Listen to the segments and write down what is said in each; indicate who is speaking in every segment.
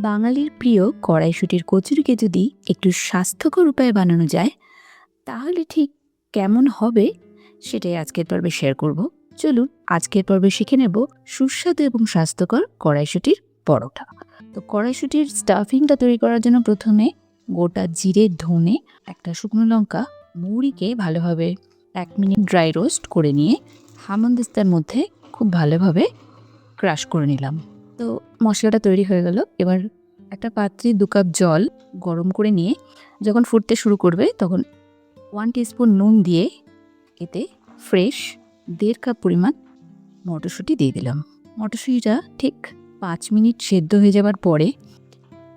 Speaker 1: বাঙালির প্রিয় কড়াইশুঁটির কচুরিকে যদি একটু স্বাস্থ্যকর উপায়ে বানানো যায় তাহলে ঠিক কেমন হবে সেটাই আজকের পর্বে শেয়ার করব। চলুন আজকের পর্বে শিখে নেব সুস্বাদু এবং স্বাস্থ্যকর কড়াইশুঁটির পরোটা। তো কড়াইশুঁটির স্টাফিংটা তৈরি করার জন্য প্রথমে গোটা জিরে, ধনে, একটা শুকনো লঙ্কা, মৌরিকে ভালোভাবে 1 মিনিট ড্রাই রোস্ট করে নিয়ে হামানদিস্তার মধ্যে খুব ভালোভাবে ক্রাশ করে নিলাম। তো মশলাটা তৈরি হয়ে গেল। এবার একটা পাত্রে 2 কাপ জল গরম করে নিয়ে যখন ফুটতে শুরু করবে তখন 1 টিস্পুন নুন দিয়ে এতে ফ্রেশ 1.5 কাপ পরিমাণ মটরশুঁটি দিয়ে দিলাম। মটরশুঁটিটা ঠিক 5 মিনিট সেদ্ধ হয়ে যাবার পরে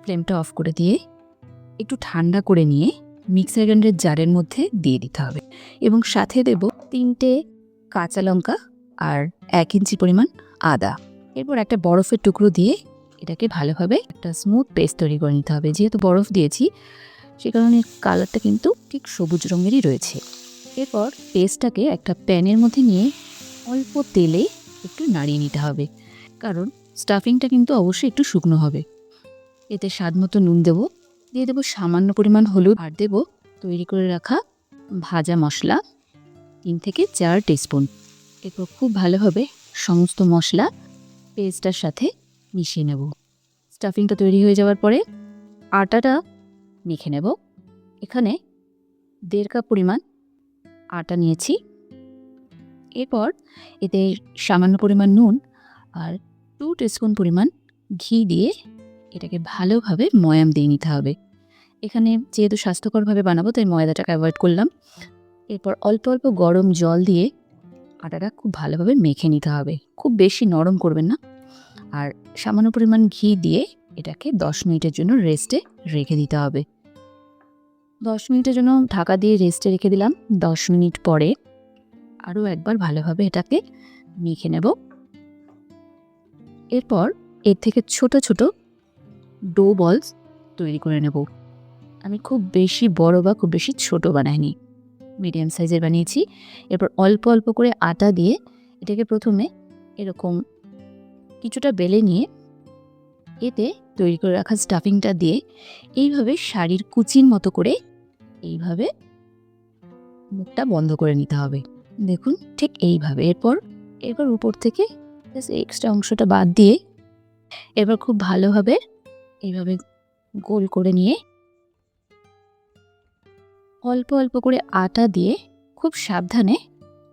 Speaker 1: ফ্লেমটা অফ করে দিয়ে একটু ঠান্ডা করে নিয়ে মিক্সার গ্রাইন্ডারের জারের মধ্যে দিয়ে দিতে হবে এবং সাথে দেব 3টে কাঁচা লঙ্কা আর 1 ইঞ্চি পরিমাণ আদা। এরপর একটা বরফের টুকরো দিয়ে এটাকে ভালোভাবে একটা স্মুথ পেস্ট তৈরি করে নিতে হবে। যেহেতু বরফ দিয়েছি সে কারণে কালারটা কিন্তু ঠিক সবুজ রঙেরই রয়েছে। এরপর পেস্টটাকে একটা প্যানের মধ্যে নিয়ে অল্প তেলে একটু নাড়িয়ে নিতে হবে, কারণ স্টাফিংটা কিন্তু অবশ্যই একটু শুকনো হবে। এতে স্বাদ মতো নুন দেবো, দিয়ে দেবো সামান্য পরিমাণ হলুদ, আর দেবো তৈরি করে রাখা ভাজা মশলা 3 থেকে 4 টিস্পুন। এরপর খুব ভালোভাবে সমস্ত মশলা পেস্টটার সাথে মিশিয়ে নেব। স্টাফিংটা তৈরি হয়ে যাওয়ার পরে আটাটা মেখে নেব। এখানে 1.5 কাপ পরিমাণ আটা নিয়েছি। এরপর এতে সামান্য পরিমাণ নুন আর 2 টিস্পুন পরিমাণ ঘি দিয়ে এটাকে ভালোভাবে ময়াম দিয়ে নিতে হবে। এখানে যেহেতু স্বাস্থ্যকরভাবে বানাবো তাই ময়দাটাকে অ্যাভয়েড করলাম। এরপর অল্প অল্প গরম জল দিয়ে আটাটা খুব ভালোভাবে মেখে নিতে হবে, খুব বেশি নরম করবেন না। আর সামান্য পরিমাণ ঘি দিয়ে এটাকে 10 মিনিটের জন্য রেস্টে রেখে দিতে হবে। 10 মিনিটের জন্য ঢাকা দিয়ে রেস্টে রেখে দিলাম। 10 মিনিট পরে আরও একবার ভালোভাবে এটাকে মেখে নেব। এরপর এর থেকে ছোট ছোট ডো বলস তৈরি করে নেব। আমি খুব বেশি বড় বা খুব বেশি ছোট বানাইনি, মিডিয়াম সাইজের বানিয়েছি। এরপর অল্প অল্প করে আটা দিয়ে এটাকে প্রথমে এরকম কিছুটা বেলে নিয়ে এতে তৈরি করে রাখা স্টাফিংটা দিয়ে এইভাবে শাড়ির কুচির মতো করে এইভাবে মুখটা বন্ধ করে নিতে হবে। দেখুন ঠিক এইভাবে। এরপর উপর থেকে এক্সট্রা অংশটা বাদ দিয়ে এবার খুব ভালোভাবে এইভাবে গোল করে নিয়ে অল্প অল্প করে আটা দিয়ে খুব সাবধানে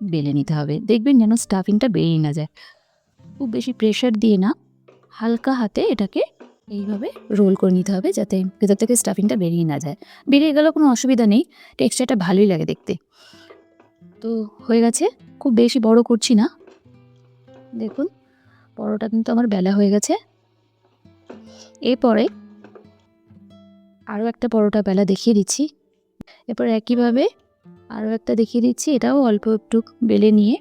Speaker 1: বেলে নিতে হবে। দেখবেন যেন স্টাফিংটা বেরিয়ে না যায়। খুব বেশি প্রেশার দিয়ে না, হালকা হাতে এটাকে এইভাবে রোল করে নিতে হবে যাতে ভেতর থেকে স্টাফিংটা বেরিয়ে না যায়। বেরিয়ে গেলেও কোনো অসুবিধা নেই, টেক্সচারটা ভালোই লাগে দেখতে। তো হয়ে গেছে, খুব বেশি বড় করছি না। দেখুন পরোটা কিন্তু আমার বেলা হয়ে গেছে। এরপরে আরও একটা পরোটা বেলা দেখিয়ে দিচ্ছি। এরপর একইভাবে আরও একটা দেখিয়ে দিচ্ছি, এটাও অল্প একটু বেলে নিয়ে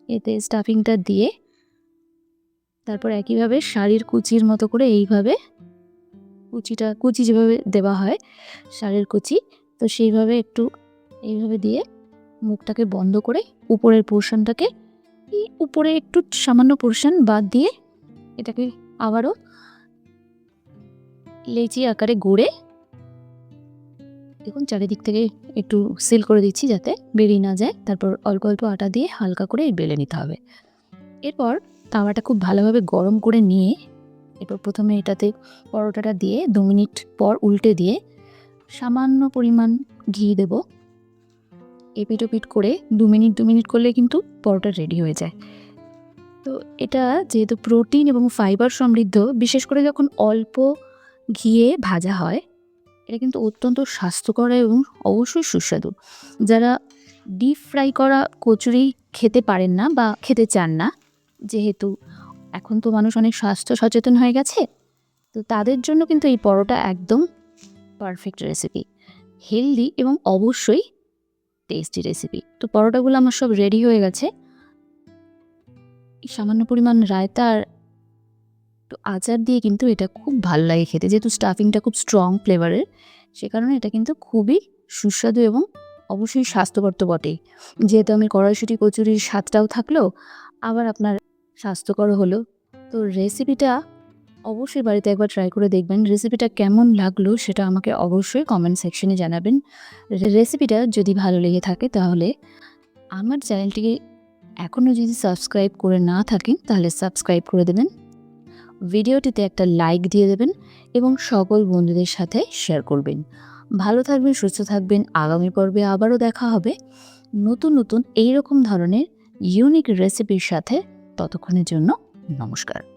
Speaker 1: এতে স্টাফিংটা দিয়ে তারপর একইভাবে শাড়ির কুচির মতো করে এইভাবে কুচি যেভাবে দেওয়া হয় শাড়ির কুচি, তো সেইভাবে একটু এইভাবে দিয়ে মুখটাকে বন্ধ করে উপরের পোর্শনটাকে উপরে একটু সামান্য পোর্শন বাদ দিয়ে এটাকে আবারও লেচি আকারে গড়ে দেখুন চারিদিক থেকে একটু সিল করে দিচ্ছি যাতে বেরিয়ে না যায়। তারপর অল্প অল্প আটা দিয়ে হালকা করে বেলে নিতে হবে। এরপর তাওয়াটা খুব ভালোভাবে গরম করে নিয়ে এরপর প্রথমে এটাতে পরোটাটা দিয়ে 2 মিনিট পর উল্টে দিয়ে সামান্য পরিমাণ ঘি দেব। এপিট ওপিট করে 2 মিনিট করলে কিন্তু পরোটা রেডি হয়ে যায়। তো এটা যেহেতু প্রোটিন এবং ফাইবার সমৃদ্ধ, বিশেষ করে যখন অল্প ঘিয়ে ভাজা হয়, এটা কিন্তু অত্যন্ত স্বাস্থ্যকর এবং অবশ্যই সুস্বাদু। যারা ডিপ ফ্রাই করা কচুরি খেতে পারেন না বা খেতে চান না, যেহেতু এখন তো মানুষ অনেক স্বাস্থ্য সচেতন হয়ে গেছে, তো তাদের জন্য কিন্তু এই পরোটা একদম পারফেক্ট রেসিপি, হেলদি এবং অবশ্যই টেস্টি রেসিপি। তো পরোটাগুলো আমার সব রেডি হয়ে গেছে। সামান্য পরিমাণ রায়তা আর একটু আচার দিয়ে কিন্তু এটা খুব ভালো লাগে খেতে, যেহেতু স্টাফিংটা খুব স্ট্রং ফ্লেভারের, সে কারণে এটা কিন্তু খুবই সুস্বাদু এবং অবশ্যই স্বাস্থ্যকর তো বটেই। যেহেতু আমি কড়াইশুঁটি কচুরির স্বাদটাও থাকলো, আবার আপনার স্বাস্থ্যকর হলো। তো রেসিপিটা অবশ্যই বাড়িতে একবার ট্রাই করে দেখবেন। রেসিপিটা কেমন লাগলো সেটা আমাকে অবশ্যই কমেন্ট সেকশনে জানাবেন। রেসিপিটা যদি ভালো লেগে থাকে তাহলে আমার চ্যানেলটিকে এখনও যদি সাবস্ক্রাইব করে না থাকেন তাহলে সাবস্ক্রাইব করে দেবেন। ভিডিওটিতে একটা লাইক দিয়ে দেবেন এবং সকল বন্ধুদের সাথে শেয়ার করবেন। ভালো থাকবেন, সুস্থ থাকবেন। আগামী পর্বে আবারও দেখা হবে নতুন নতুন এইরকম ধরনের ইউনিক রেসিপির সাথে। ততক্ষণের জন্য নমস্কার।